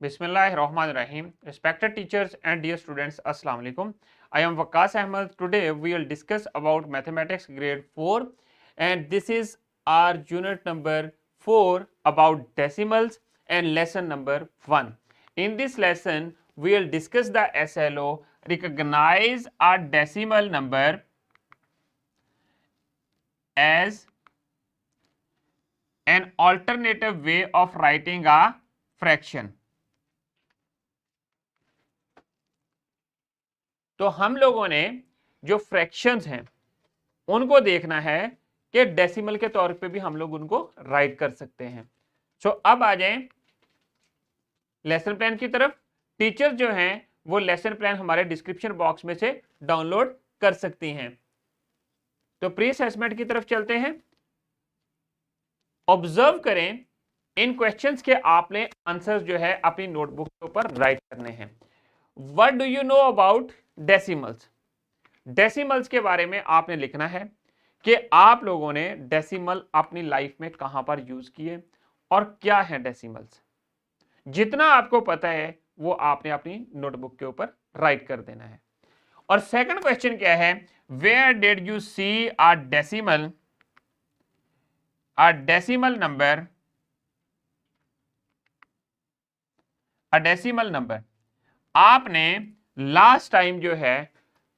Bismillahirrahmanirrahim. Respected teachers and dear students, Assalamu alaikum. I am Waqas Ahmed. Today we will discuss about mathematics grade 4 and this is our unit number 4 about decimals and lesson number 1. In this lesson we will discuss the SLO, recognize a decimal number as an alternative way of writing a fraction. तो हम लोगों ने जो fractions हैं उनको देखना है कि डेसिमल के तौर पे भी हम लोग उनको राइट कर सकते हैं। सो अब आ जाएं लेसन प्लान की तरफ। टीचर्स जो हैं वो लेसन प्लान हमारे डिस्क्रिप्शन बॉक्स में से डाउनलोड कर सकती हैं। तो प्री असेसमेंट की तरफ चलते हैं। ऑब्जर्व करें, इन क्वेश्चंस के आपने आंसर्स जो है अपनी नोटबुक के ऊपर राइट करने हैं। What do you know about decimals? Decimals के बारे में आपने लिखना है कि आप लोगों ने डेसिमल अपनी लाइफ में कहां पर यूज किए और क्या है डेसिमल्स। जितना आपको पता है वो आपने अपनी नोटबुक के ऊपर राइट कर देना है। और सेकंड क्वेश्चन क्या है? Where did you see a decimal number आपने लास्ट टाइम जो है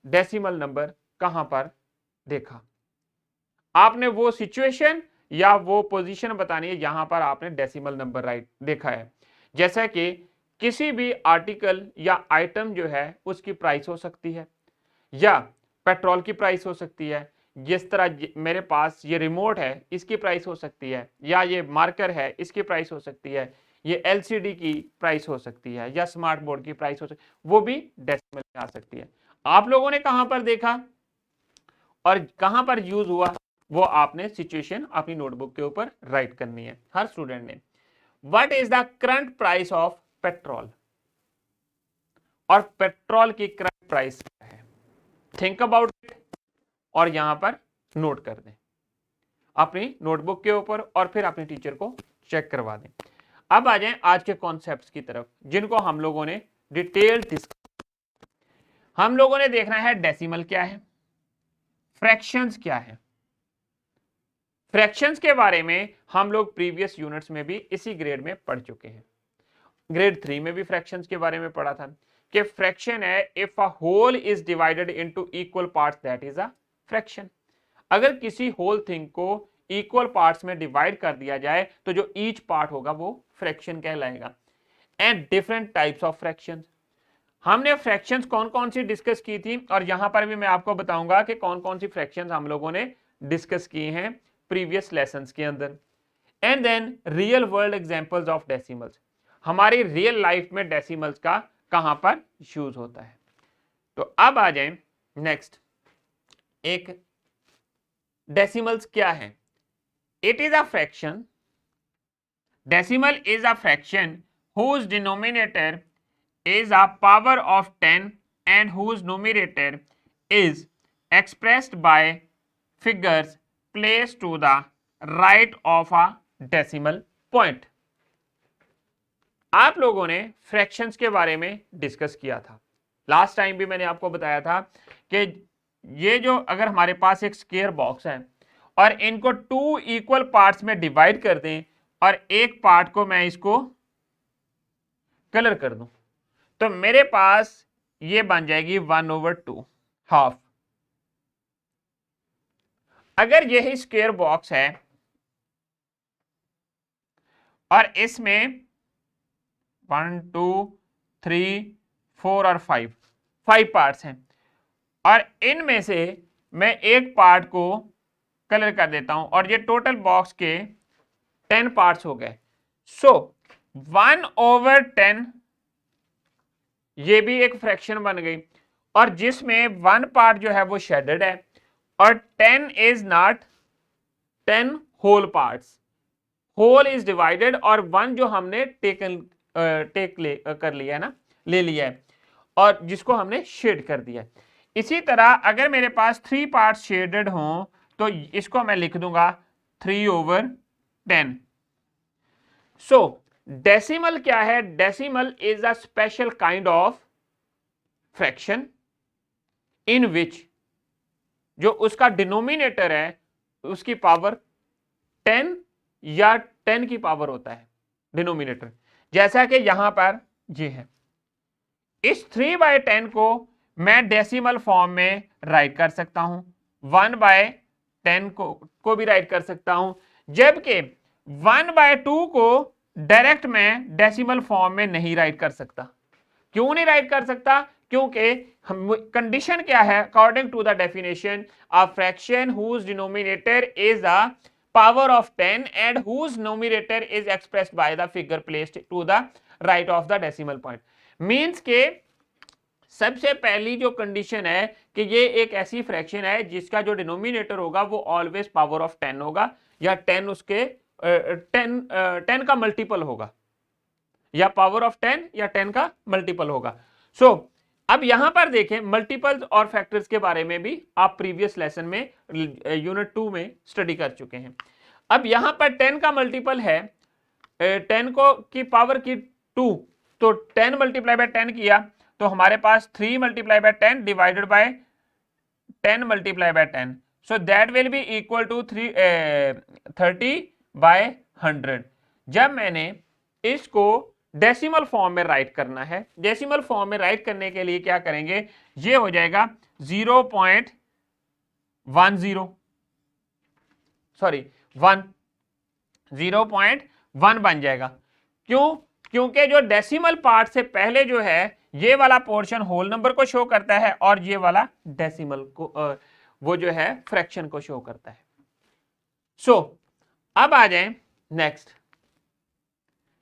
डेसिमल नंबर कहां पर देखा? आपने वो सिचुएशन या वो पोजीशन बतानी है यहां पर आपने डेसिमल नंबर राइट देखा है। जैसा कि किसी भी आर्टिकल या आइटम जो है उसकी प्राइस हो सकती है, या पेट्रोल की प्राइस हो सकती है, जिस तरह मेरे पास ये रिमोट है इसकी प्राइस हो सकती है, या ये मार्कर है इसकी प्राइस हो सकती है, ये एलसीडी की प्राइस हो सकती है, या स्मार्ट बोर्ड की प्राइस हो सकती है, वो भी डेसिमल में आ सकती है। आप लोगों ने कहां पर देखा और कहां पर यूज हुआ वो आपने सिचुएशन अपनी नोटबुक के ऊपर राइट करनी है हर स्टूडेंट ने। What is the current price of petrol? और पेट्रोल की करंट प्राइस क्या है? थिंक अबाउट इट और यहां पर नोट कर दें अपनी नोटबुक के ऊपर और फिर अपने टीचर को चेक करवा दें। अब आ जाएं आज के कॉन्सेप्ट्स की तरफ जिनको हम लोगों ने डिटेल डिस्कस। हम लोगों ने देखना है डेसिमल क्या है, फ्रैक्शंस क्या है। फ्रैक्शंस के बारे में हम लोग प्रीवियस यूनिट्स में भी इसी ग्रेड में पढ़ चुके हैं। ग्रेड 3 में भी फ्रैक्शंस के बारे में पढ़ा था कि फ्रैक्शन है if a whole is divided into equal parts that is a fraction. अगर किसी होल थिंग को इक्वल पार्ट्स में डिवाइड कर दिया जाए तो जो ईच पार्ट होगा वो फ्रैक्शन कहलाएगा। And different types of fractions, हमने फ्रैक्शंस कौन कौन सी डिस्कस की थी और यहां पर भी मैं आपको बताऊंगा कि कौन कौन सी फ्रैक्शंस हम लोगों ने डिस्कस की हैं प्रीवियस लेसन्स के अंदर। And then real world examples of decimals, हमारी रियल लाइफ में डेसिमल्स का कहां पर यूज होता है। तो अब आ जाए नेक्स्ट, एक डेसिमल्स क्या है? It is a fraction, decimal is a fraction whose denominator is a power of 10 and whose numerator is expressed by figures placed to the right of a decimal point. आप लोगों ने fractions के बारे में discuss किया था। Last time भी मैंने आपको बताया था कि ये जो अगर हमारे पास एक स्क्वायर बॉक्स है और इनको 2 इक्वल पार्ट्स में डिवाइड कर दें और एक पार्ट को मैं इसको कलर कर दूं तो मेरे पास ये बन जाएगी 1/2 हाफ। अगर यही स्क्वायर बॉक्स है और इसमें 1 2 3 4 और 5 पार्ट्स हैं और इनमें से मैं एक पार्ट को कलर कर देता हूं और ये टोटल बॉक्स के 10 पार्ट्स हो गए। सो 1/10 ये भी एक फ्रैक्शन बन गई और जिसमें 1 पार्ट जो है वो शेडेड है और 10 is not 10 whole parts. Whole is divided और 1 जो हमने कर लिया है ना, ले लिया है और जिसको हमने शेड कर दिया है। इसी तरह अगर मेरे पास 3 पार्ट्स शेडेड हों तो इसको मैं लिख दूंगा 3/10। सो डेसिमल क्या है? Decimal is a special kind of fraction in which जो उसका डिनोमिनेटर है उसकी पावर 10 या 10 की पावर होता है डिनोमिनेटर, जैसा कि यहां पर ये है। इस 3/10 को मैं डेसिमल फॉर्म में राइट कर सकता हूं, 1/10 को भी राइट कर सकता हूं, जबकि 1/2 को डायरेक्ट मैं डेसिमल फॉर्म में नहीं राइट कर सकता। क्यों नहीं राइट कर सकता? क्योंकि कंडीशन क्या है? According to the definition, a fraction whose denominator is a power of 10 and whose numerator is expressed by the figure placed to the right of the decimal point. Means के सबसे पहली जो condition है कि ये एक ऐसी फ्रैक्शन है जिसका जो डिनोमिनेटर होगा वो ऑलवेज पावर ऑफ 10 होगा, या 10 उसके 10 का मल्टीपल होगा, या पावर ऑफ 10 या 10 का मल्टीपल होगा। सो अब यहां पर देखें, मल्टीपल्स और फैक्टर्स के बारे में भी आप प्रीवियस लेसन में यूनिट 2 में स्टडी कर चुके हैं। अब यहां पर 10 का मल्टीपल है 10 को की पावर की 2, तो 10 मल्टीप्लाई बाय 10 किया तो हमारे पास 3 multiply by 10 divided by 10 multiply by 10, so that will be equal to 30/100। जब मैंने इसको डेसिमल फॉर्म में राइट करना है, डेसिमल फॉर्म में राइट करने के लिए क्या करेंगे, ये हो जाएगा 0.10 सॉरी 1 0.1 बन जाएगा। क्यों? क्योंकि जो डेसिमल पार्ट से पहले जो है ये वाला पोर्शन होल नंबर को शो करता है और ये वाला डेसिमल को वो जो है फ्रैक्शन को शो करता है। सो अब आ जाएं नेक्स्ट,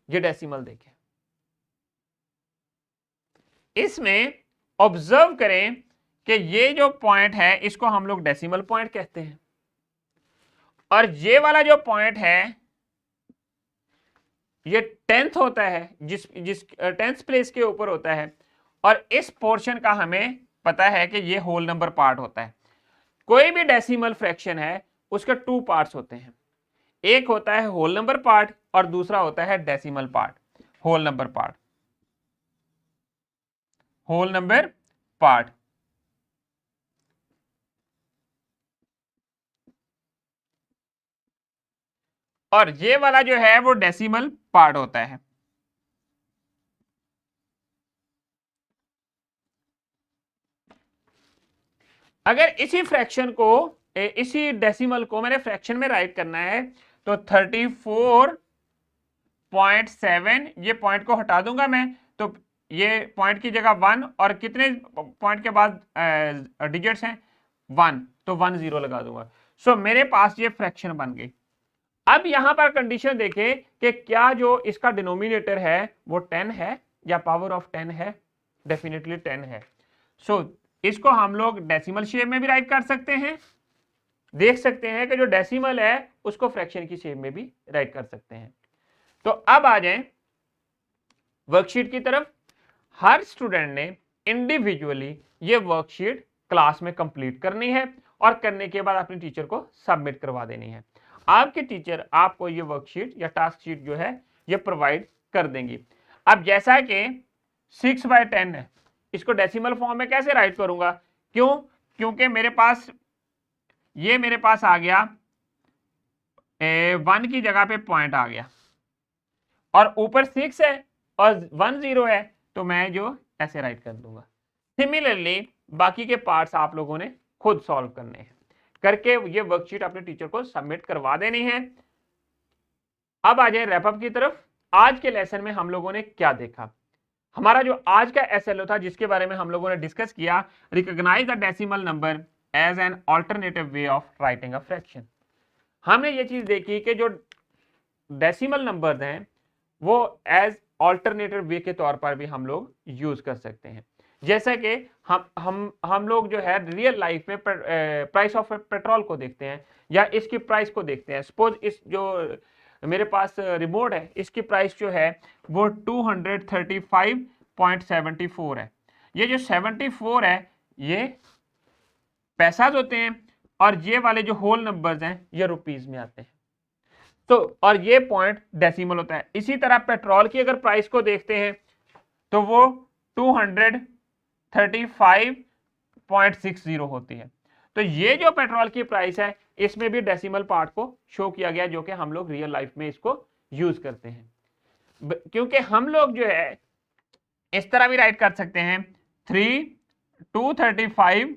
ये डेसिमल देखें, इसमें ऑब्जर्व करें कि ये जो पॉइंट है इसको हम लोग डेसिमल पॉइंट कहते हैं, और ये वाला जो पॉइंट है ये 10th होता है, जिस 10th प्लेस के ऊपर होता है, और इस पोर्शन का हमें पता है कि ये होल नंबर पार्ट होता है। कोई भी डेसिमल फ्रैक्शन है उसके 2 पार्ट्स होते हैं, एक होता है होल नंबर पार्ट और दूसरा होता है decimal part. Whole number part, whole number part, और ये वाला जो है वो डेसिमल पार्ट होता है। अगर इसी फ्रैक्शन को इसी डेसिमल को मैंने फ्रैक्शन में राइट करना है तो 34.7, ये पॉइंट को हटा दूंगा मैं, तो ये पॉइंट की जगह 1 और कितने पॉइंट के बाद डिजिट्स हैं 1, तो 10 लगा दूंगा। सो मेरे पास ये फ्रैक्शन बन गई। अब यहां पर कंडीशन देखें कि क्या जो इसका डिनोमिनेटर है वो 10 है या पावर ऑफ 10 है? डेफिनेटली 10 है। सो इसको हम लोग डेसिमल शेप में भी राइट कर सकते हैं, देख सकते हैं कि जो डेसिमल है उसको फ्रैक्शन की शेप में भी राइट कर सकते हैं। तो अब आ जाएं वर्कशीट की तरफ। हर स्टूडेंट ने इंडिविजुअली ये वर्कशीट क्लास में कंप्लीट करनी है और करने के बाद अपने टीचर को सबमिट करवा देनी है। आपके टीचर आपको ये वर्कशीट या टास्क शीट जो है ये प्रोवाइड कर देंगी। अब जैसा कि 6/10 है, इसको डेसिमल फॉर्म में कैसे राइट करूंगा? क्यों? क्योंकि मेरे पास आ गया 1 की जगह पे पॉइंट आ गया और ऊपर 6 है और 1 0 है, तो मैं जो ऐसे राइट कर दूंगा। सिमिलरली बाकी के पार्ट्स आप लोगों ने खुद सॉल्व करने हैं, करके ये वर्कशीट अपने टीचर को सबमिट करवा देनी है। अब आ जाए रैपअप की तरफ। आज के लेसन में हम लोगों ने क्या देखा? हमारा जो आज का एसएलओ था जिसके बारे में हम लोगों ने डिस्कस किया, recognise the decimal number as an alternative way of writing a fraction. हमने ये चीज देखी कि जो डेसिमल नंबर्स हैं वो एज ऑल्टरनेटिव वे के तौर पर भी हम लोग यूज कर सकते हैं। जैसा कि हम लोग जो है रियल लाइफ में प्राइस ऑफ पेट्रोल को देखते हैं या इसकी प्राइस को देखते हैं। सपोज इस जो मेरे पास रिमोट है इसकी प्राइस जो है वो 235.74 है। ये जो 74 है ये पैसा होते हैं और ये वाले जो होल नंबर्स हैं ये रुपीज में आते हैं। तो और ये पॉइंट डेसिमल होता है। इसी तरह पेट्रोल की अगर प्राइस को देखते हैं तो वो 235.60 होती है। तो ये जो पेट्रोल की प्राइस है इसमें भी डेसिमल पार्ट को शो किया गया, जो कि हम लोग रियल लाइफ में इसको यूज करते हैं। क्योंकि हम लोग जो है इस तरह भी राइट कर सकते हैं 235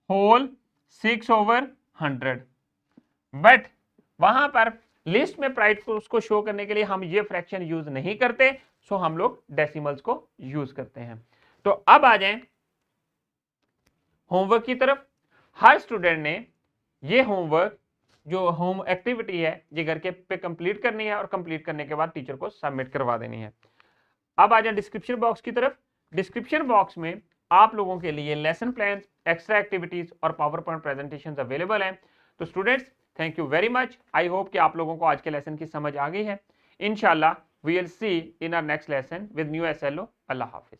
होल 6/100, बट वहां पर लिस्ट में प्राइस को उसको शो करने के लिए हम ये फ्रैक्शन यूज नहीं करते, सो हम लोग डेसिमल्स को यूज करते हैं। तो अब आ जाएं होमवर्क की तरफ। हर स्टूडेंट ने ये होमवर्क जो होम एक्टिविटी है ये घर के पे कंप्लीट करनी है और कंप्लीट करने के बाद टीचर को सबमिट करवा देनी है। अब आ जाए डिस्क्रिप्शन बॉक्स की तरफ। डिस्क्रिप्शन बॉक्स में आप लोगों के लिए लेसन प्लान, एक्स्ट्रा एक्टिविटीज और पावर पॉइंट प्रेजेंटेशन अवेलेबल हैं। तो students thank you very much. I hope कि आप लोगों को आज के लेसन की समझ आ गई है। इंशाल्लाह we will see in our next lesson with new SLO. अल्लाह हाफिज।